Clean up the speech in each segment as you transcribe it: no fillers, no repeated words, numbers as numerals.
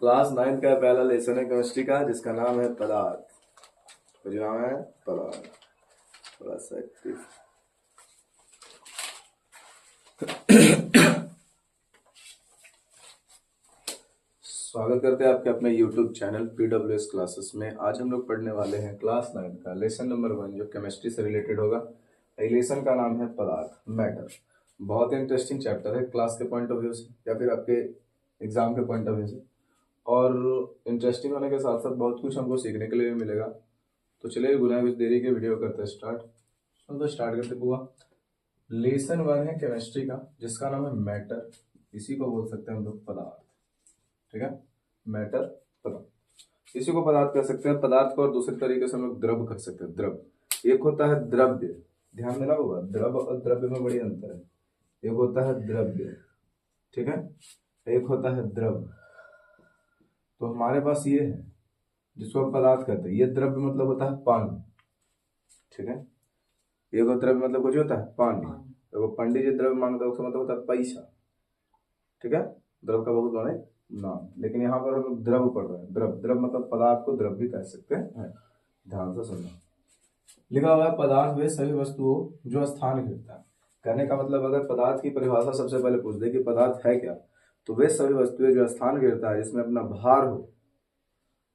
Class 9 का पहला lesson है केमिस्ट्री का, जिसका नाम है पदार्थ। जो नाम है पदार्थ, थोड़ा सा एक्टिव। स्वागत करते हैं आपके अपने YouTube चैनल PWS क्लासेस में। आज हम लोग पढ़ने वाले हैं क्लास 9 का लेसन नंबर 1, जो केमिस्ट्री से रिलेटेड होगा। लेसन का नाम है पदार्थ, मैटर। बहुत इंटरेस्टिंग चैप्टर है क्लास के पॉइंट ऑफ व्यू से या फिर आपके एग्जाम के पॉइंट ऑफ व्यू से, और इंटरेस्टिंग होने के साथ साथ बहुत कुछ हमको सीखने के लिए भी मिलेगा। तो चलिए बिना कुछ देरी के वीडियो करते हैं स्टार्ट। तो स्टार्ट करते हुआ लेसन 1 है केमिस्ट्री का, जिसका नाम है मैटर। इसी को बोल सकते हैं हम लोग पदार्थ। ठीक है, मैटर पदार्थ। इसी को पदार्थ कह सकते हैं। पदार्थ को और दूसरे तरीके से हम लोग द्रव कह सकते हैं। द्रव एक होता है द्रव्य, ध्यान देना होगा, द्रव और द्रव्य में बड़ी अंतर है। एक होता है द्रव्य, ठीक है, एक होता है द्रव। तो हमारे पास ये है जिसको हम पदार्थ कहते हैं। ये द्रव्य मतलब होता है पानी, ठीक है। एक द्रव्य मतलब कुछ होता है पानी। तो पंडित जी द्रव्य मांगता है, उसका मतलब होता है पैसा, ठीक है। द्रव का बहुत बड़ा नाम, लेकिन यहाँ पर हम लोग द्रव पढ़ रहे हैं। द्रव द्रव मतलब पदार्थ को द्रव भी कह सकते हैं। ध्यान से सुनना, लिखा हुआ है पदार्थ वे सभी वस्तुओं जो स्थान घेरता है। कहने का मतलब, अगर पदार्थ की परिभाषा सबसे पहले पूछ दे कि पदार्थ है क्या, तो वे सभी वस्तुएं जो स्थान घेरता है, जिसमें अपना भार हो,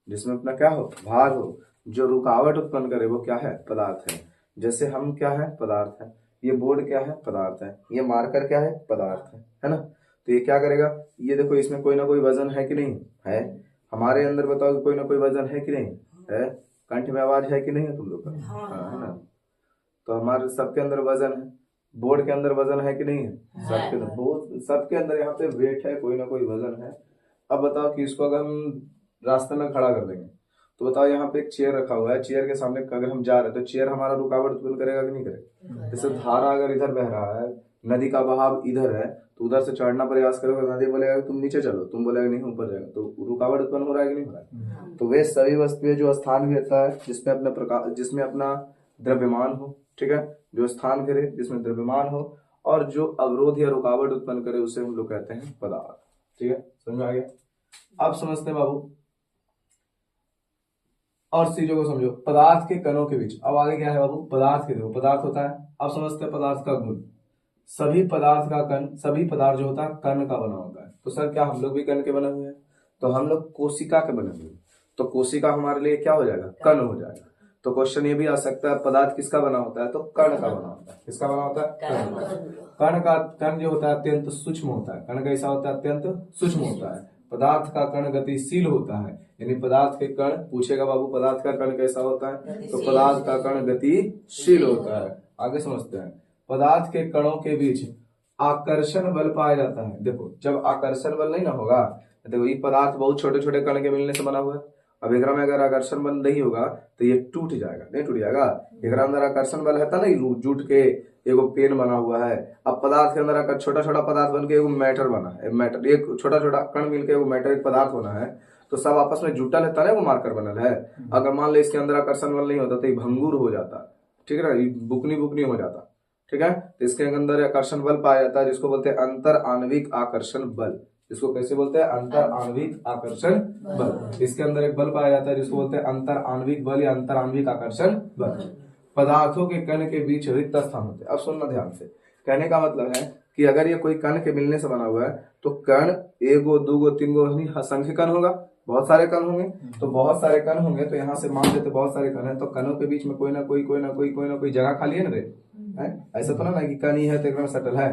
जिसमें अपना क्या हो, भार हो, जो रुकावट उत्पन्न करे, वो क्या है, पदार्थ है। जैसे हम क्या है, पदार्थ है। ये बोर्ड क्या है, पदार्थ है। ये मार्कर क्या है, पदार्थ है ना। तो ये क्या करेगा, ये देखो, इसमें कोई ना कोई वजन है कि नहीं है। हमारे अंदर बताओ कोई ना कोई वजन है कि नहीं है। कंठ में आवाज है कि नहीं है तुम लोग का, है ना। तो हमारे सबके अंदर वजन है। बोर्ड के अंदर वजन है कि नहीं है, सबके अंदर। बहुत सबके अंदर यहाँ पे वेट है, कोई ना कोई वजन है। अब बताओ कि इसको अगर हम रास्ते में खड़ा कर देंगे, तो बताओ यहाँ पे एक चेयर रखा हुआ है, चेयर के सामने अगर हम जा रहे हैं, तो चेयर हमारा रुकावट उत्पन्न करेगा कि नहीं करेगा। जैसे धारा अगर इधर बह रहा है, नदी का बहाव इधर है, तो उधर से चढ़ना प्रयास करोगे, नदी बोलेगा तुम नीचे चलो, तुम बोलेगा नहीं ऊपर जाएगा, तो रुकावट उत्पन्न हो रहा है कि नहीं हो रहा है। तो वे सभी वस्तुएं जो स्थान घेरता है, जिसमें अपने प्रकार, जिसमें अपना द्रव्यमान हो, ठीक है, जो स्थान घेरे, जिसमें द्रव्यमान हो, और जो अवरोध या रुकावट उत्पन्न करे, उसे हम लोग कहते हैं पदार्थ। ठीक है, समझ में आ गया। अब समझते हैं बाबू और चीजों को समझो। पदार्थ के कणों के बीच, अब आगे क्या है बाबू, पदार्थ के, देखो पदार्थ होता है। अब समझते हैं पदार्थ का गुण। सभी पदार्थ का कण, सभी पदार्थ जो होता है कण का बना होता है। तो सर क्या हम लोग भी कण के बने हुए हैं? तो हम लोग कोशिका के बने हुए हैं। तो कोशिका हमारे लिए क्या हो जाएगा, कण हो जाएगा। तो क्वेश्चन ये भी आ सकता है, पदार्थ किसका बना होता है, तो कण का बना होता है। किसका बना होता है, कण का। कण जो होता है अत्यंत सूक्ष्म होता है। कण कैसा होता है, अत्यंत सूक्ष्म होता है। पदार्थ का कण गतिशील होता है, यानी पदार्थ के कण, पूछेगा बाबू पदार्थ का कण कैसा होता है, तो पदार्थ का कण गतिशील होता है। आगे समझते हैं। पदार्थ के कणों के बीच आकर्षण बल पाया जाता है। देखो, जब आकर्षण बल नहीं ना होगा, देखो ये पदार्थ बहुत छोटे छोटे कण के मिलने से बना हुआ है। अब एकरा में अगर आकर्षण बल नहीं होगा तो ये टूट जाएगा, नहीं टूट जाएगा। एकरा अंदर आकर्षण बल है था नहीं, जुट के एगो पेन बना हुआ है। अब पदार्थ के अंदर अगर छोटा छोटा पदार्थ बन के एगो मैटर बना है, मैटर एक छोटा छोटा कण मिलके एगो मैटर, एक पदार्थ बना है, तो सब आपस में जुटल है, तब वो मार्कर बनल है। अगर मान लो इसके अंदर आकर्षण बल नहीं होता तो ये भंगुर हो जाता, ठीक है ना, ये बुकनी बुकनी हो जाता, ठीक है। तो इसके अंदर आकर्षण बल पाया जाता है, जिसको बोलते हैं अंतर आणविक आकर्षण बल। इसको कैसे बोलते हैं, अंतर आणविक आकर्षण बल। इसके अंदर एक बल पाया जाता है जिसको बोलते हैं अंतर आणविक बल या अंतर आणविक आकर्षण बल। पदार्थों के कण के बीच रिक्त स्थान होते हैं। अब सुनना ध्यान से, कहने का मतलब है कि अगर ये कोई कण के मिलने से बना हुआ है, तो कण एगो दूगो तीनगो असंख्य कण होगा, बहुत सारे कण होंगे। तो बहुत सारे कण होंगे, तो यहाँ से मान लेते बहुत सारे कण है, तो कणों के बीच में कोई ना कोई जगह खाली है ना रे। ऐसा तो ना कि कण ही है तो एकदम सटल है,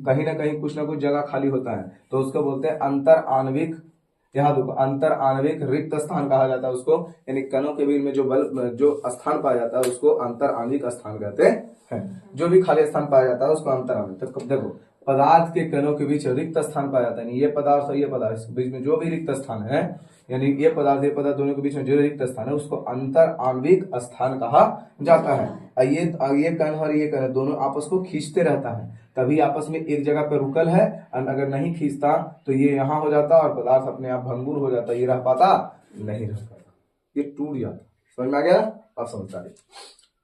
कहीं ना कहीं कुछ ना कुछ जगह खाली होता है। तो उसको बोलते हैं अंतर आणविक, यहाँ देखो अंतर आणविक रिक्त स्थान कहा जाता है उसको, यानी कणों के बीच में जो बल, जो स्थान पाया जाता है उसको अंतर आणविक स्थान कहते हैं। जो भी खाली स्थान पाया जाता है उसको अंतर आणविक। तो देखो, पदार्थ के कणों के बीच रिक्त स्थान पाया जाता है, ये पदार्थ और ये पदार्थ के बीच में जो भी रिक्त स्थान है, यानी ये पदार्थ दोनों के बीच में जो रिक्त स्थान है, उसको अंतर आणविक स्थान कहा जाता है। ये कण और ये कण दोनों आपस को खींचते रहता है, तभी आपस में एक जगह पे रुकल है। अगर नहीं खींचता तो ये यहाँ हो जाता और पदार्थ अपने आप भंगुर हो जाता, ये रह पाता नहीं, रह पाता, ये टूट जाता। समझ में आ गया, अब समझ आ गया।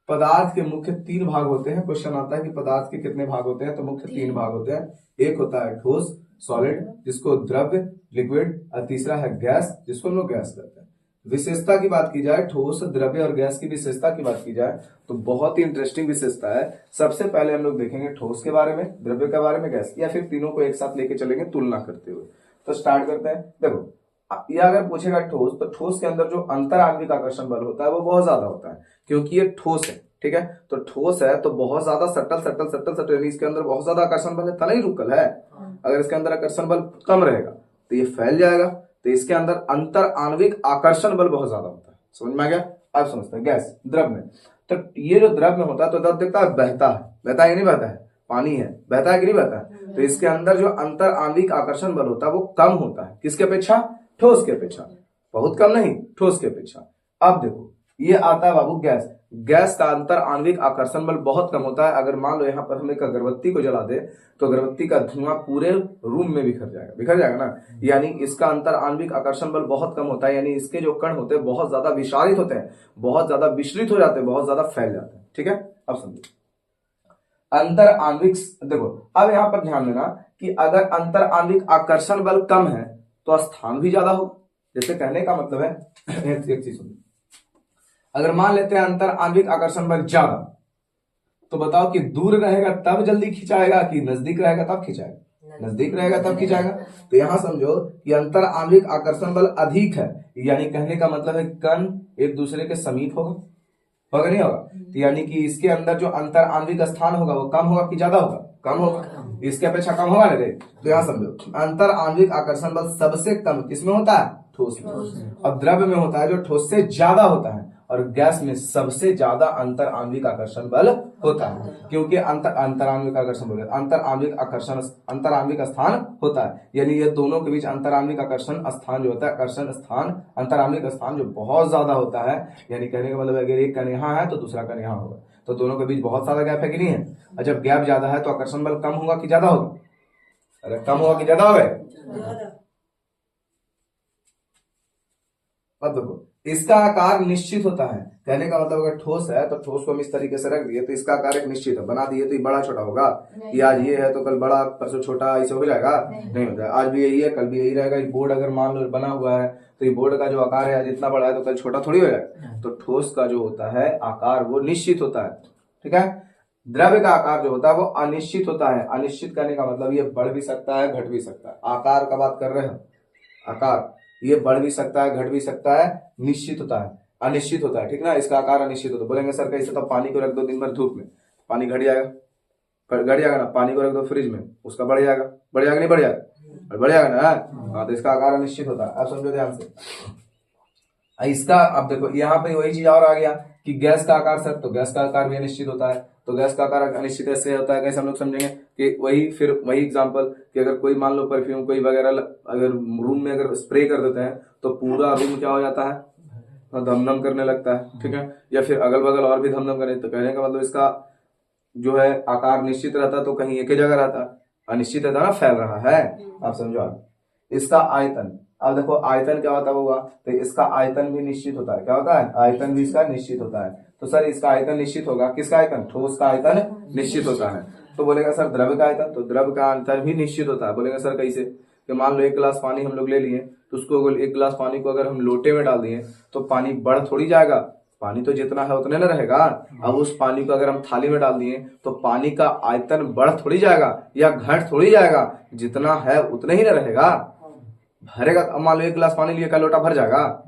पदार्थ के मुख्य 3 भाग होते हैं। क्वेश्चन आता है कि पदार्थ के कितने भाग होते हैं, तो मुख्य 3 भाग होते हैं। एक होता है ठोस, सॉलिड जिसको द्रव्य लिक्विड, और तीसरा है गैस जिसको हम लोग गैस कहते हैं। विशेषता की बात की जाए, ठोस द्रव्य और गैस की विशेषता की बात की जाए तो बहुत ही इंटरेस्टिंग विशेषता है। सबसे पहले हम लोग देखेंगे ठोस के बारे में, द्रव्य के बारे में, गैस, या फिर तीनों को एक साथ लेके चलेंगे तुलना करते हुए। तो स्टार्ट करते हैं। देखो ये अगर पूछेगा ठोस, तो ठोस के अंदर जो अंतर आणविक आकर्षण बल होता है वो बहुत ज्यादा होता है, क्योंकि ये ठोस है। ठीक है, तो ठोस है तो बहुत ज्यादा सटल सटल सटल सटल, यानी इसके अंदर बहुत ज्यादा आकर्षण बल है, तना ही रुकल है। अगर इसके अंदर आकर्षण बल कम रहेगा तो ये फैल जाएगा, तो इसके अंदर अंतर आणविक आकर्षण बल बहुत ज्यादा होता है। समझ में आ गया? अब समझते हैं गैस, द्रव में। तो ये जो द्रव में होता है तो द्रव दिखता है बहता है, बहता है कि नहीं बहता है, पानी है, बहता है कि नहीं बहता है, तो इसके अंदर जो अंतर आणविक आकर्षण बल होता है वो कम होता है, किसके अपेक्षा? ठोस के अपेक्षा, बहुत कम नहीं, ठोस के अपेक्षा। अब देखो ये आता है बाबू गैस, गैस का अंतर आणविक आकर्षण बल बहुत कम होता है। अगर मान लो यहाँ पर हम एक अगरबत्ती को जला दे तो अगरबत्ती का धुआं पूरे रूम में बिखर जाएगा ना, यानी इसका अंतर आणविक आकर्षण बल बहुत कम होता है, यानी इसके जो कण होते हैं बहुत ज्यादा विषारित होते हैं, बहुत ज्यादा विचलित हो जाते हैं, बहुत ज्यादा फैल जाते हैं। ठीक है, अब समझो अंतर आणविक। देखो अब यहाँ पर ध्यान देना कि अगर अंतर आणविक आकर्षण बल कम है तो स्थान भी ज्यादा होगा। जैसे कहने का मतलब है एक चीज सुनिए, अगर मान लेते हैं अंतर आणविक आकर्षण बल ज्यादा, तो बताओ कि दूर रहेगा तब जल्दी खिंचाएगा कि नजदीक रहेगा तब खिंचाएगा? नजदीक रहेगा तब खिंचाएगा। तो यहां समझो कि अंतर आणविक आकर्षण बल अधिक है, यानी कहने का मतलब है कण एक दूसरे के समीप होगा नहीं होगा, तो यानी कि इसके अंदर जो अंतर आणविक स्थान होगा वो कम होगा कि ज्यादा होगा? कम होगा, इसके अपेक्षा कम होगा ना। तो यहाँ समझो अंतर आणविक आकर्षण बल सबसे कम किसमें होता है? ठोस में। और द्रव्य में होता है जो ठोस से ज्यादा होता है, और गैस में सबसे ज्यादा अंतर आणविक आकर्षण बल होता है, क्योंकि अंतर आणविक आकर्षण बल, अंतर आणविक स्थान होता है, यानी ये दोनों के बीच अंतर आणविक आकर्षण स्थान जो होता है, आकर्षण स्थान, अंतर आणविक स्थान जो बहुत ज्यादा होता है, यानी कहने का मतलब अगर एक कण यहाँ है तो दूसरा कण यहाँ होगा, तो दोनों के बीच बहुत ज्यादा गैप है कि नहीं है। और जब गैप ज्यादा है तो आकर्षण बल कम होगा कि ज्यादा होगा? अरे कम होगा कि ज्यादा होगा? अब देखो इसका आकार निश्चित होता है, कहने का मतलब अगर ठोस है तो ठोस को हम इस तरीके से रख दिए तो इसका आकार एक निश्चित है, बना दिए तो ये बड़ा छोटा होगा, कि आज ये है तो कल बड़ा परसों छोटा, ऐसे हो जाएगा? नहीं होता है, आज भी यही है कल भी यही रहेगा। ये बोर्ड अगर मान लो बना हुआ है तो ये बोर्ड का जो आकार है आज इतना बड़ा है तो कल छोटा थोड़ी हो जाएगा। तो ठोस का जो होता है आकार वो निश्चित होता है। ठीक है, द्रव्य का आकार जो होता है वो अनिश्चित होता है। अनिश्चित करने का मतलब ये बढ़ भी सकता है घट भी सकता है। आकार का बात कर रहे हैं, आकार ये बढ़ भी सकता है घट भी सकता है, निश्चित होता है, अनिश्चित होता है। ठीक ना, इसका आकार अनिश्चित होता है। बोलेंगे सर कैसे? तो पानी को रख दो दिन भर धूप में, पानी घट जाएगा, घट जाएगा ना। पानी को रख दो फ्रिज में, उसका बढ़ जाएगा नहीं बढ़ जाएगा? बढ़ जाएगा ना। हाँ, तो इसका आकार अनिश्चित होता है। अब समझो ध्यान से इसका। अब देखो यहाँ पे वही चीज और आ गया कि गैस का आकार सर, तो गैस का आकार भी अनिश्चित होता है। तो गैस का आकार अनिश्चित ऐसे होता है, कैसे हम लोग समझेंगे कि वही एग्जांपल कि अगर कोई मान लो परफ्यूम कोई वगैरह अगर रूम में अगर स्प्रे कर देते हैं तो पूरा रूम क्या हो जाता है? धमधम करने लगता है। ठीक है, या फिर अगल बगल और भी धमधम करने। तो कहने का मतलब इसका जो है आकार निश्चित रहता तो कहीं एक ही जगह रहता, अनिश्चित रहता ना, फैल रहा है। आप समझो इसका आयतन। अब देखो आयतन क्या होता होगा, तो इसका आयतन भी निश्चित होता है। क्या होता है? आयतन भी इसका निश्चित होता है। तो सर इसका आयतन निश्चित होगा, किसका आयतन? ठोस का आयतन निश्चित होता है। तो बोलेगा सर द्रव्य का आयतन, तो द्रव्य का आयतन भी निश्चित होता है। बोलेगा सर कैसे? कि मान लो एक गिलास पानी हम लोग ले लिए, तो उसको एक गिलास पानी को अगर हम लोटे में डाल दिए तो पानी बढ़ थोड़ी जाएगा, पानी तो जितना है उतने ना रहेगा। अब उस पानी को अगर हम थाली में डाल दिए तो पानी का आयतन बढ़ थोड़ी जाएगा या घट थोड़ी जाएगा, जितना है उतने ही ना रहेगा, भरेगा। अब मान लो एक गिलास पानी लिए, क्या लोटा भर जाएगा?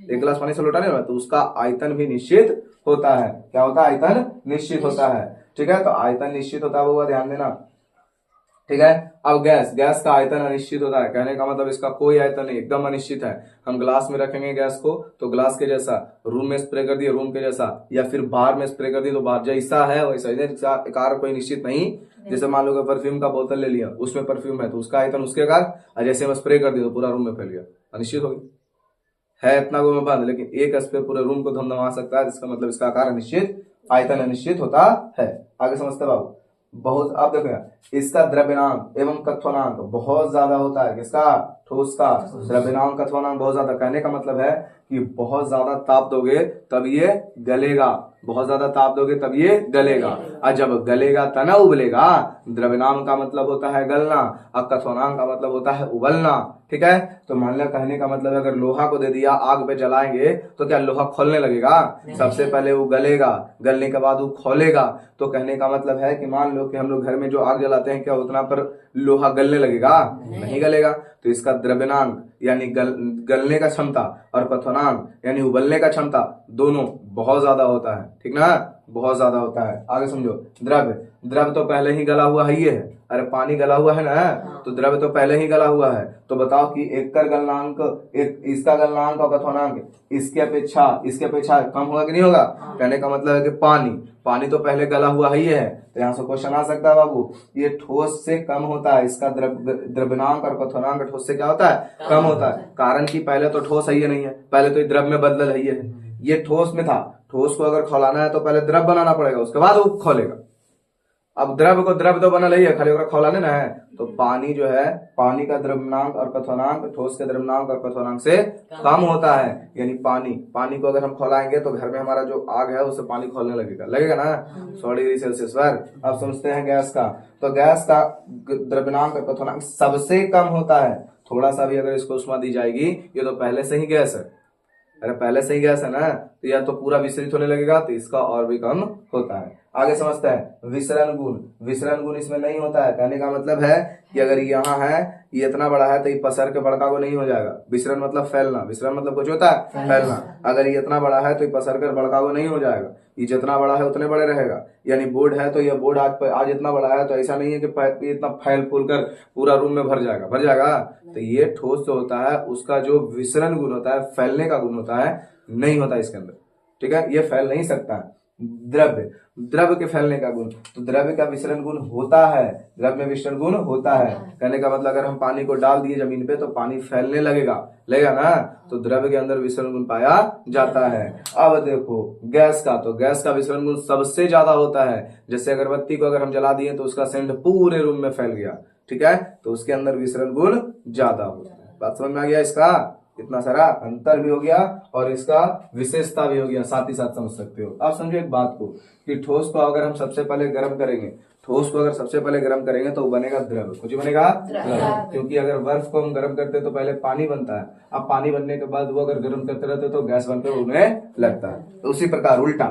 एक गिलास पानी से लोटा नहीं होगा, तो उसका आयतन भी निश्चित होता है। क्या होता है? आयतन निश्चित होता है। ठीक है, तो आयतन निश्चित होता है वो ध्यान देना। ठीक है, अब गैस का आयतन अनिश्चित होता है। कहने का मतलब इसका कोई आयतन नहीं, एकदम अनिश्चित है। हम ग्लास में रखेंगे गैस को तो ग्लास के जैसा, रूम में स्प्रे कर दिए रूम के जैसा, या फिर बाहर में स्प्रे कर दिए तो बाहर जैसा है वैसा, आकार कोई निश्चित नहीं। जैसे मान लो परफ्यूम का बोतल ले लिया, उसमें परफ्यूम है तो उसका आयतन उसके आकार, और जैसे हम स्प्रे कर दिए तो पूरा रूम में फैल गया, अनिश्चित होगी। है इतना को में बंद, लेकिन एक स्प्रे पूरे रूम को धमधमा सकता है, जिसका मतलब इसका आकार अनिश्चित, आयतन अनिश्चित होता है। आगे समझते बाबू बहुत। आप देखो इसका द्रव्यनांक एवं कथनांक बहुत ज्यादा होता है, किसका? ठोस का द्रव्यमान का क्वथनांक बहुत ज्यादा। कहने का मतलब है कि बहुत ज्यादा ताप दोगे तब ये गलेगा, बहुत ज्यादा ताप दोगे तब ये गलेगा, और जब गलेगा तना उबलेगा। द्रव्यमान का मतलब होता है गलना और क्वथनांक का मतलब होता है उबलना। ठीक है, तो मान लिया कहने का मतलब अगर लोहा को दे दिया आग पे जलाएंगे तो क्या लोहा खोलने लगेगा? सबसे पहले वो गलेगा, गलने के बाद वो खोलेगा। तो कहने का मतलब है कि मान लो कि हम लोग घर में जो आग जलाते हैं, क्या उतना पर लोहा गलने लगेगा? नहीं गलेगा। तो इसका द्रव्यनांक यानी गलने का क्षमता और क्वथनांक यानी उबलने का क्षमता दोनों बहुत ज्यादा होता है। ठीक ना, बहुत ज्यादा होता है। आगे समझो, द्रव तो पहले ही गला हुआ ही है। अरे पानी गला हुआ है ना, तो द्रव तो पहले ही गला हुआ है। तो बताओ कि एक कर गलनांक, एक इसका गलनांक और क्वथनांक इसके अपेक्षा कम होगा कि नहीं होगा? कहने का मतलब है कि पानी तो पहले गला हुआ ही है। तो यहाँ से क्वेश्चन आ सकता है बाबू, ये ठोस से कम होता है, इसका द्रव्यनांक और क्वथनांक ठोस से क्या होता है? कम होता है। कारण कि पहले तो ठोस है नहीं है, पहले तो द्रव में बदल है। ये ठोस में था, ठोस को अगर खौलाना है तो पहले द्रव बनाना पड़ेगा, उसके बाद वो खोलेगा। अब द्रव तो बना ही है, खाली खौलाने ना है। तो पानी जो है, पानी का द्रव्यनांक और क्वथनांक ठोस के द्रव्यनांक और क्वथनांक से कम होता है। यानी पानी को अगर हम खौलाएंगे तो घर में हमारा जो आग है उससे पानी खोलने लगेगा ना 100 डिग्री सेल्सियस पर। अब समझते हैं गैस का। तो गैस का द्रव्यनांक और क्वथनांक सबसे कम होता है। थोड़ा सा भी अगर इसको उष्मा दी जाएगी, ये तो पहले से ही गैस है, अरे पहले से ही गैस है ना, तो या तो पूरा विसरित होने लगेगा, तो इसका और भी कम होता है। आगे समझते हैं विसरण गुण इसमें नहीं होता है। कहने का मतलब है कि अगर यहाँ है, ये इतना बड़ा है तो ये पसर के बड़का को नहीं हो जाएगा। विसरण मतलब फैलना, विसरण मतलब कुछ होता है फैलना। अगर ये इतना बड़ा है तो ये पसर कर बड़का को नहीं हो जाएगा, ये जितना बड़ा है उतने बड़े रहेगा। यानी बोर्ड है तो ये बोर्ड आज इतना बड़ा है तो ऐसा नहीं है कि इतना फैल फूल कर पूरा रूम में भर जाएगा। तो ये ठोस जो होता है उसका जो विसरण गुण होता है, फैलने का गुण होता है, नहीं होता इसके अंदर। ठीक है, ये फैल नहीं सकता है। द्रव के फैलने का गुण, तो द्रव्य का विसरण गुण होता है, द्रव में विसरण गुण होता है। कहने का मतलब अगर हम पानी को डाल दिए जमीन पे तो पानी फैलने लगेगा ना, तो द्रव्य के अंदर विसरण गुण पाया जाता है। अब देखो गैस का, तो गैस का विसरण गुण सबसे ज्यादा होता है। जैसे अगरबत्ती को अगर हम जला दिए तो उसका सेंट पूरे रूम में फैल गया, ठीक है, तो उसके अंदर विसरण गुण ज्यादा होता है। बात समझ में आ गया? इसका इतना सारा अंतर भी हो गया और इसका विशेषता भी हो गया, साथ ही साथ समझ सकते हो। अब समझो एक बात को कि ठोस को अगर हम सबसे पहले गर्म करेंगे, तो बनेगा द्रव। कुछ बनेगा द्रव, क्योंकि अगर बर्फ को हम गर्म करते तो पहले पानी बनता है, अब पानी बनने के बाद वो अगर गर्म करते रहते तो गैस बनकर उड़ने लगता है। तो उसी प्रकार उल्टा,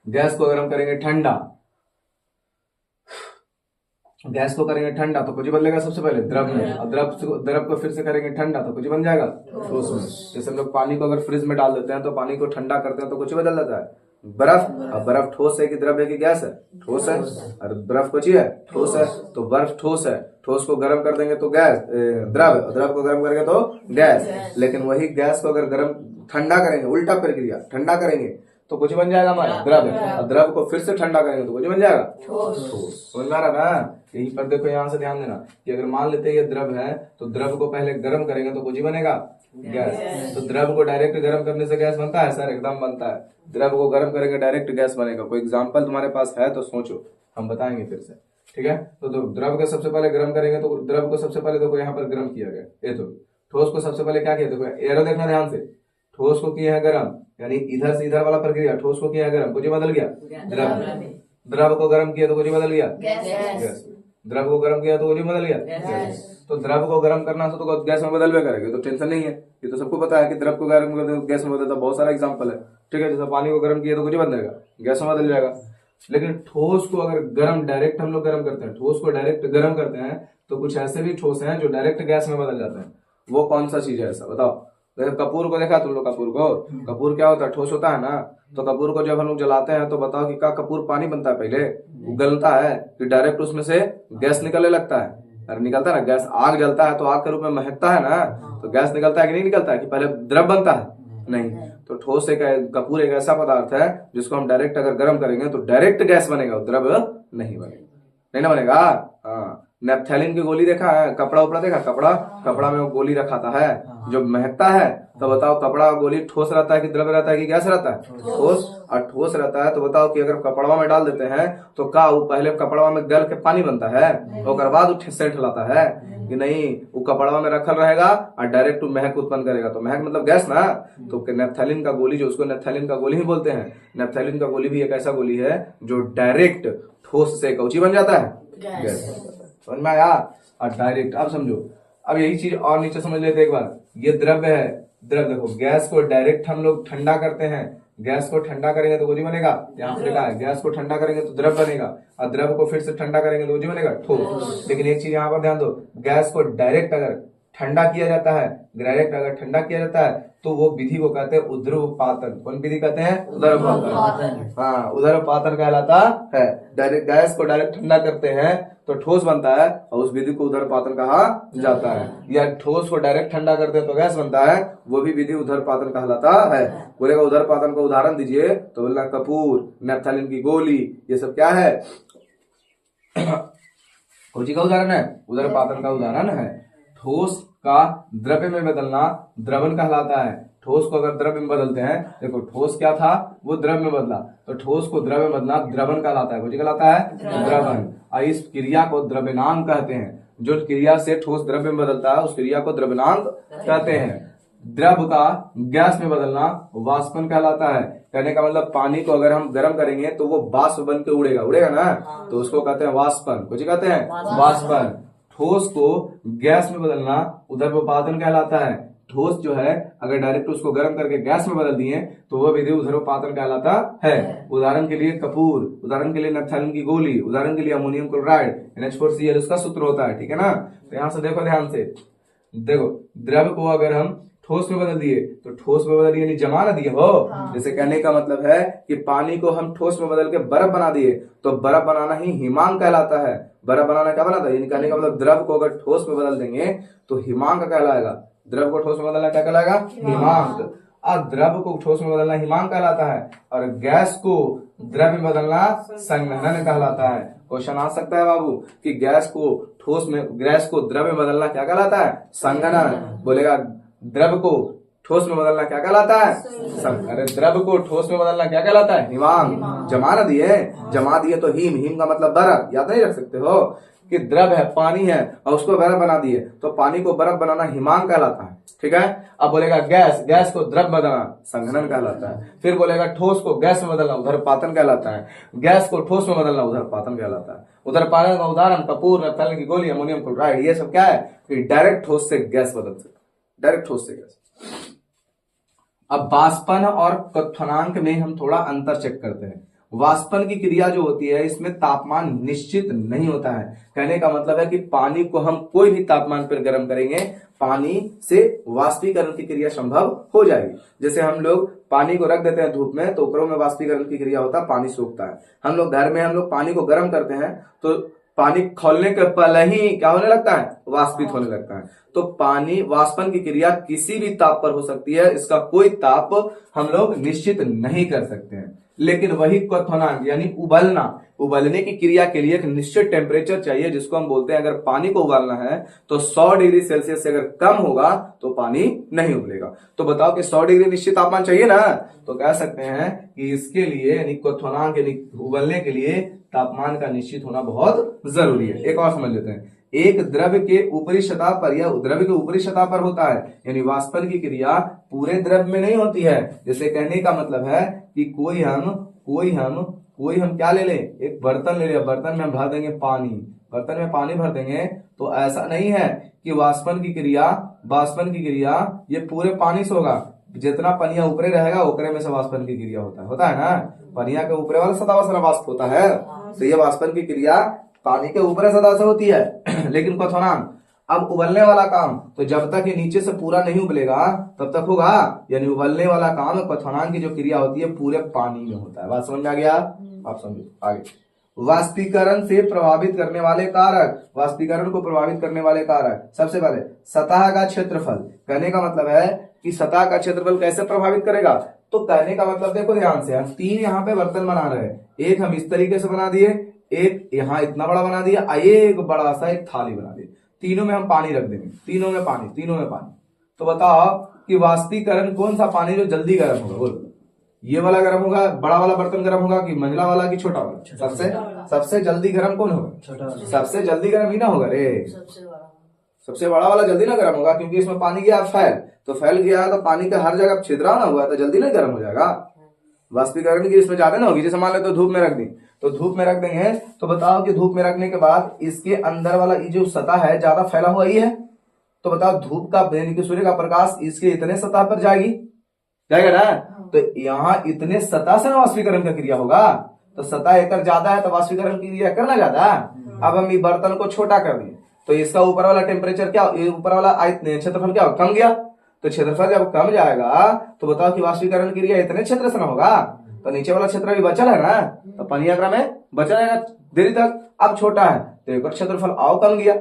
गैस को गर्म करेंगे ठंडा, तो कुछ बदलेगा सबसे पहले द्रव में, और द्रव को फिर से करेंगे ठंडा तो कुछ बन जाएगा ठोस में। जैसे हम लोग पानी को अगर फ्रिज में डाल देते हैं तो पानी को ठंडा करते हैं तो कुछ बदल जाता है बर्फ। अब बर्फ ठोस है कि द्रव है कि गैस है? ठोस है। और बर्फ कुछ है ठोस है, तो बर्फ ठोस है, ठोस को गर्म कर देंगे तो गैस, द्रव को गर्म करेंगे तो गैस। लेकिन वही गैस को अगर ठंडा करेंगे, उल्टा प्रक्रिया, ठंडा करेंगे तो कुछ बन जाएगा हमारा द्रव, और द्रव को फिर से ठंडा करेंगे तो कुछ बन जाएगा ठोस। समझ में आ रहा ना? यहीं पर देखो, यहाँ से ध्यान देना कि अगर मान लेते हैं ये द्रव है तो द्रव को पहले गर्म करेंगे तो कुछ ही बनेगा गैस। तो द्रव को डायरेक्ट गर्म करने से गैस बनता है सर? एकदम बनता है। द्रव को गर्म करेंगे डायरेक्ट गैस बनेगा। कोई एग्जाम्पल तुम्हारे पास है तो सोचो, हम बताएंगे फिर से। ठीक है, तो द्रव को सबसे पहले गर्म करेंगे तो द्रव को सबसे पहले देखो यहाँ पर गर्म किया गया। ये तो ठोस को सबसे पहले क्या किया, देखो एरो देखना ध्यान से, ठोस को किया है गर्म, यानी इधर से इधर वाला प्रक्रिया, ठोस को किया है गर्म, कुछ बदल गया द्रव को गर्म किया तो कुछ बदल गया गैस, द्रव को गर्म किया तो कुछ बदल गया गैस। तो द्रव को गर्म करना तो गैस में बदल भी करेगा, तो टेंशन नहीं है, ये तो सबको पता है कि द्रव को गर्म कर दो गैस में बदलता, बहुत सारा एग्जांपल है। ठीक है, जैसे पानी को गर्म किया तो कुछ बदलेगा, गैस में बदल जाएगा। लेकिन ठोस को अगर गर्म डायरेक्ट हम लोग गर्म करते हैं, ठोस को डायरेक्ट गर्म करते हैं, तो कुछ ऐसे भी ठोस हैं जो डायरेक्ट गैस में बदल जाते हैं। वो कौन सा चीज है ऐसा बताओ? कपूर को देखा तुम लोग? कपूर क्या होता है? ठोस होता है ना। तो कपूर को जब हम लोग जलाते हैं तो बताओ कि क्या कपूर पानी बनता है पहले? गलता है कि डायरेक्ट उसमें से गैस निकलने लगता है? अरे निकलता है ना, गैस आग जलता है तो आग के रूप में महकता है ना, तो गैस निकलता है कि नहीं निकलता है? कि पहले द्रव बनता है? नहीं। तो ठोस एक कपूर एक ऐसा पदार्थ है जिसको हम डायरेक्ट अगर गर्म करेंगे तो डायरेक्ट गैस बनेगा, द्रव नहीं बनेगा। नहीं ना बनेगा? हाँ। नेपथैलिन की गोली देखा है? कपड़ा उपड़ा देखा? कपड़ा में वो गोली रखाता है जो महकता है, तो बताओ कपड़ा गोली ठोस रहता है कि द्रव रहता है कि गैस रहता है? ठोस। और ठोस रहता है तो बताओ कि अगर कपड़वा में डाल देते हैं तो क्या वो पहले कपड़वा में गल के पानी बनता है और बाद सेंट लाता है? कि नहीं वो कपड़ा में रखल रहेगा और डायरेक्ट महक उत्पन्न करेगा। तो महक मतलब गैस ना, तो नेफ्थैलिन का गोली, जो उसको नेफ्थैलिन का गोली ही बोलते हैं, नेफ्थैलिन का गोली भी एक ऐसा गोली है जो डायरेक्ट ठोस से कौची बन जाता है, गैस बन जाता है। समझ में आया? और डायरेक्ट, अब समझो, अब यही चीज और नीचे समझ लेते एक बार। ये द्रव्य है, द्रव्य देखो, गैस को डायरेक्ट हम लोग ठंडा करते हैं, गैस को ठंडा करेंगे तो गोली बनेगा, यहाँ पे लिखा है गैस को ठंडा करेंगे तो द्रव बनेगा, और द्रव को फिर से ठंडा करेंगे तो गोली बनेगा, ठोस। लेकिन एक चीज यहाँ पर ध्यान दो, गैस को डायरेक्ट अगर ठंडा किया जाता है, डायरेक्ट अगर ठंडा किया जाता है तो वो विधि को कहते हैं उध्रुवपातन। कौन विधि कहते हैं? उध्रुवपातन। हाँ, उध्रुवपातन कहलाता है। डायरेक्ट गैस को डायरेक्ट ठंडा करते हैं तो ठोस बनता है, और उस विधि को उध्रुवपातन कहा जाता है। या ठोस को डायरेक्ट ठंडा करते हैं तो गैस बनता है, वो भी विधि उध्रुवपातन कहलाता है। बोलेगा उध्रुवपातन का उदाहरण दीजिए, तो बोलना कपूर, नेफ्थैलिन की गोली, ये सब क्या है? कौची का उदाहरण है? उध्रुवपातन का उदाहरण है। ठोस का द्रव्य में बदलना द्रवण कहलाता है। ठोस को अगर द्रव्य में बदलते हैं, देखो ठोस क्या था, वो द्रव्य में बदला, तो ठोस को द्रव्य में बदलना द्रवण कहलाता है। कौन कहलाता है? द्रवण। और इस क्रिया को द्रव्यनांग कहते हैं। जो क्रिया से ठोस द्रव्य में बदलता है उस क्रिया को द्रव्यनांग कहते हैं। द्रव का गैस में बदलना वाष्पन कहलाता है। कहने का मतलब पानी को अगर हम गर्म करेंगे तो वो वाष्प बन के उड़ेगा, उड़ेगा ना, तो उसको कहते हैं वाष्पन। कुछ कहते हैं? वाष्पन। ठोस को गैस में बदलना उध्रुवपातन कहलाता है। ठोस जो है अगर डायरेक्ट उसको गर्म करके गैस में बदल दिए तो वह विधि उध्रुवपातन कहलाता है। उदाहरण के लिए कपूर, उदाहरण के लिए नेफ्थैलिन की गोली, उदाहरण के लिए अमोनियम क्लोराइड, NH4Cl उसका सूत्र होता है, ठीक है ना। तो यहाँ से देखो ध्यान से, देखो द्रव को अगर हम ठोस में बदल दिए तो ठोस में बदल दिए, जमा ना दिए हो। जैसे कहने का मतलब है कि पानी को हम ठोस में बदल के बर्फ बना दिए तो बर्फ बनाना ही हिमांक कहलाता है। बर्फ बनाना क्या बनाता है? यानी कहने का मतलब द्रव को अगर ठोस में बदल देंगे तो हिमांक कहलाएगा। द्रव को ठोस में बदलना क्या कहलाएगा? हिमांक। और द्रव को ठोस में बदलना हिमांक कहलाता है, और गैस को द्रव में बदलना संघनन कहलाता है। क्वेश्चन आ सकता है बाबू कि गैस को ठोस में, गैस को द्रव में बदलना क्या कहलाता है? संघनन। बोलेगा द्रव को ठोस में बदलना क्या कहलाता है? अरे द्रव को ठोस में बदलना क्या कहलाता है? हिमांक। जमा ना दिए, जमा दिए तो हिम, हिम का मतलब बर्फ, याद नहीं रख सकते हो कि द्रव है, पानी है, और उसको बर्फ बना दिए तो पानी को बर्फ बनाना हिमांक कहलाता है, ठीक है। अब बोलेगा गैस, गैस को द्रव बदलना संघनन कहलाता है। फिर बोलेगा ठोस को गैस में बदलना उध्रुवपातन कहलाता है। गैस को ठोस में बदलना उध्रुवपातन कहलाता है। उध्रुवपातन का उदाहरण कपूर, नेफ्थैलिन की गोली, अमोनियम क्लोराइड, ये सब क्या है कि डायरेक्ट ठोस से गैस बदल सकते, डायरेक्ट ठोस से गैस। अब वाष्पन और क्वथनांक में हम थोड़ा अंतर चेक करते हैं। वाष्पन की क्रिया जो होती है इसमें तापमान निश्चित नहीं होता है। कहने का मतलब है कि पानी को हम कोई भी तापमान पर गर्म करेंगे, पानी से वाष्पीकरण की क्रिया संभव हो जाएगी। जैसे हम लोग पानी को रख देते हैं धूप में तो उपरों में वाष्पीकरण की क्रिया होता है, पानी सूखता है। हम लोग घर में हम लोग पानी को गर्म करते हैं तो पानी खोलने के पहले ही क्या होने लगता है? वाष्पित होने लगता है। तो पानी वाष्पन की क्रिया किसी भी ताप पर हो सकती है, इसका कोई ताप हम लोग निश्चित नहीं कर सकते हैं। लेकिन वही क्वथनांक यानी उबलना, उबलने की क्रिया के लिए एक निश्चित टेम्परेचर चाहिए जिसको हम बोलते हैं, अगर पानी को उबालना है तो 100 डिग्री सेल्सियस से अगर कम होगा तो पानी नहीं उबलेगा। तो बताओ कि 100 डिग्री निश्चित तापमान चाहिए ना, तो कह सकते हैं कि इसके लिए यानी क्वथनांक यानी उबलने के लिए तापमान का निश्चित होना बहुत जरूरी है। एक और समझ लेते हैं, एक द्रव के ऊपरी सतह पर या द्रव के ऊपरी सतह पर होता है, यानी वाष्पन की क्रिया पूरे द्रव में नहीं होती है। जैसे कहने का मतलब है कि कोई हम क्या ले लें, एक बर्तन ले लिया, बर्तन में हम भर देंगे पानी, बर्तन में पानी भर देंगे तो ऐसा नहीं है कि वाष्पन की क्रिया ये पूरे पानी से होगा। जितना पनिया ऊपरे रहेगा ऊपरे में से वाष्पन की क्रिया होता है ना। पनिया के ऊपरे वाला सतह से वाष्प होता है, तो ये वाष्पन की क्रिया पानी के ऊपरी सतह से होती है। लेकिन क्वथनांक, अब उबलने वाला काम तो जब तक ये नीचे से पूरा नहीं उबलेगा तब तक होगा, यानी उबलने वाला काम क्वथनांक की जो क्रिया होती है पूरे पानी में होता है। बात समझ में आ गया? आप समझो आगे। वाष्पीकरण से प्रभावित करने वाले कारक, वाष्पीकरण को प्रभावित करने वाले कारक, सबसे पहले सतह का क्षेत्रफल। कहने का मतलब है कि सतह का क्षेत्रफल कैसे प्रभावित करेगा, तो कहने का मतलब देखो ध्यान से, हम 3 यहाँ पे बर्तन बना रहे हैं, एक हम इस तरीके से बना दिए, एक यहाँ इतना बड़ा बना दिया, एक बड़ा सा एक थाली बना दी, तीनों में हम पानी रख देंगे, तीनों में पानी। तो बताओ कि वाष्पीकरण कौन सा पानी जो जल्दी गर्म होगा, बोलो। ये वाला गर्म होगा, बड़ा वाला बर्तन गर्म होगा कि मंझला वाला कि छोटा वाला? सबसे जल्दी गर्म कौन होगा? सबसे जल्दी गर्म ही ना होगा रे, सबसे बड़ा वाला जल्दी ना गर्म होगा, क्योंकि इसमें पानी गया फैल, तो फैल गया तो पानी का हर जगह छिद्रा ना हुआ तो जल्दी नहीं गर्म हो जाएगा। वाष्पीकरण की इसमें ज्यादा ना होगी। जैसे मान लो तो धूप में रख दी, तो धूप में रख देंगे तो बताओ कि धूप में रखने के बाद इसके अंदर वाला ये जो सतह है ज्यादा फैला हुआ ही है, तो बताओ धूप का यानी कि सूर्य का प्रकाश इसके इतने सतह पर जाएगा ना, तो यहाँ इतने सतह से ना वाष्पीकरण का क्रिया होगा, तो सतह एकड़ ज्यादा है तो वाष्पीकरण की क्रिया करना ज्यादा है। अब हम इस बर्तन को छोटा कर दिए तो इसका ऊपर वाला टेम्परेचर क्या, ऊपर वाला क्षेत्रफल क्या कम गया, तो क्षेत्रफल जब कम जाएगा तो बताओ कि वाष्पीकरण की क्रिया इतने क्षेत्र से ना होगा, तो नीचे वाला क्षेत्र भी बचल है ना, तो पानी आगरा में बचा रहेगा देरी तक। अब छोटा है तो एक क्षेत्रफल आओ कम गया।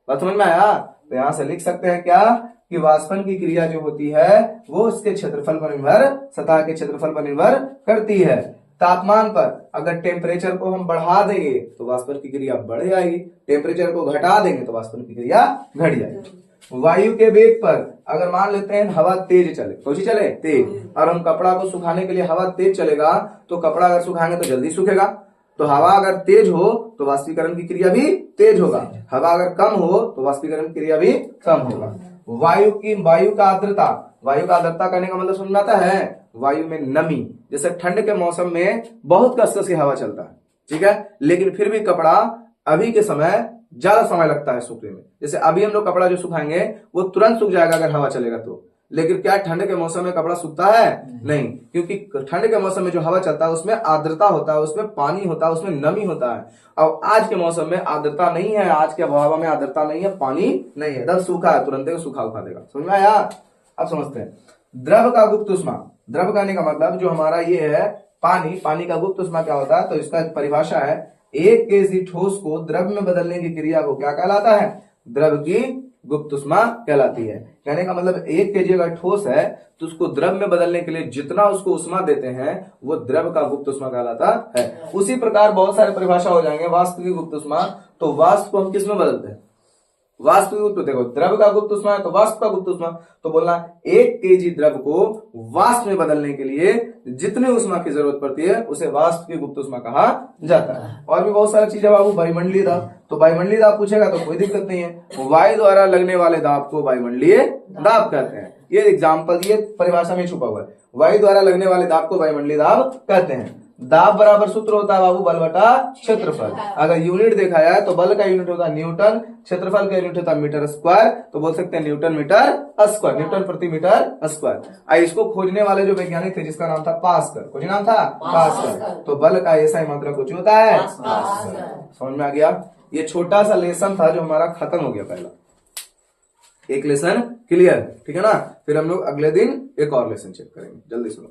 बात समझ में आया? तो यहां से लिख सकते हैं क्या कि वाष्पन की क्रिया जो होती है वो उसके क्षेत्रफल पर निर्भर, सतह के क्षेत्रफल पर निर्भर करती है। तापमान पर अगर टेम्परेचर को हम बढ़ा देंगे तो वाष्पन की क्रिया बढ़ जाएगी, टेम्परेचर को घटा देंगे तो वाष्पन की क्रिया घट जाएगी। वायु के वेग पर अगर मान लेते हैं हवा तेज चले, सोची चले तेज, और हम कपड़ा को सुखाने के लिए हवा तेज चलेगा तो कपड़ा अगर सुखाएंगे तो जल्दी सूखेगा, तो हवा अगर तेज हो तो वाष्पीकरण की क्रिया भी तेज होगा, हवा अगर कम हो तो वाष्पीकरण की क्रिया भी कम होगा। वायु का आर्द्रता करने का मतलब समझ आता है, वायु में नमी, जैसे ठंड के मौसम में बहुत कसकस की हवा चलता है, ठीक है, लेकिन फिर भी कपड़ा अभी के समय ज्यादा समय लगता है सूखने में। जैसे अभी हम लोग कपड़ा जो सुखाएंगे वो तुरंत सूख जाएगा अगर हवा चलेगा तो, लेकिन क्या ठंड के मौसम में कपड़ा सूखता है? नहीं, क्योंकि ठंड के मौसम में जो हवा चलता है उसमें आर्द्रता होता है, उसमें पानी होता है, उसमें नमी होता है। और आज के मौसम में आर्द्रता नहीं है, आज के हवा में आर्द्रता नहीं है, पानी नहीं है, तब सूखा है, तुरंत सूखा उखा देगा। समझ में आया? अब समझते हैं द्रव का गुप्त उष्मा। द्रव कहने का मतलब जो हमारा ये है पानी का गुप्त उष्मा क्या होता है, तो इसका परिभाषा है 1 kg ठोस को द्रव में बदलने की क्रिया को क्या कहलाता है? द्रव की गुप्त उष्मा कहलाती है। कहने का मतलब 1 kg अगर ठोस है तो उसको द्रव में बदलने के लिए जितना उसको उष्मा देते हैं वो द्रव का गुप्त उष्मा कहलाता है। उसी प्रकार बहुत सारे परिभाषा हो जाएंगे। वाष्प की गुप्त उष्मा, तो वाष्प को हम किस में बदलते हैं? वाष्प की गुप्त, देखो द्रव का गुप्त उष्मा है तो वाष्प का गुप्त उष्मा, तो बोलना 1 kg द्रव को वाष्प में बदलने के लिए जितने उष्मा की जरूरत पड़ती है उसे वाष्प की गुप्त उष्मा कहा जाता है। और भी बहुत सारी चीजें बाबू, वायुमंडलीय दाब, तो वायुमंडलीय दाब पूछेगा तो कोई दिक्कत नहीं है। वायु द्वारा लगने वाले दाब को वायुमंडलीय दाब कहते हैं। ये एग्जाम्पल, ये परिभाषा में छुपा हुआ है। वायु द्वारा लगने वाले दाब को वायुमंडलीय दाब कहते हैं। दाब बराबर सूत्र होता है बाबू बल बटा क्षेत्रफल। अगर यूनिट देखा जाए तो बल का यूनिट होता है न्यूटन, क्षेत्रफल का यूनिट होता है मीटर स्क्वायर, तो बोल सकते हैं न्यूटन मीटर स्क्वायर, न्यूटन प्रति मीटर स्क्वायर। इसको खोजने वाले जो वैज्ञानिक थे जिसका नाम था पास्कल, कुछ नाम था पास्कल, तो बल का ऐसा ही मात्रा कुछ होता है। समझ में आ गया? ये छोटा सा लेसन था जो हमारा खत्म हो गया, पहला एक लेसन क्लियर, ठीक है ना। फिर हम लोग अगले दिन एक और लेसन चेक करेंगे। जल्दी सुनो।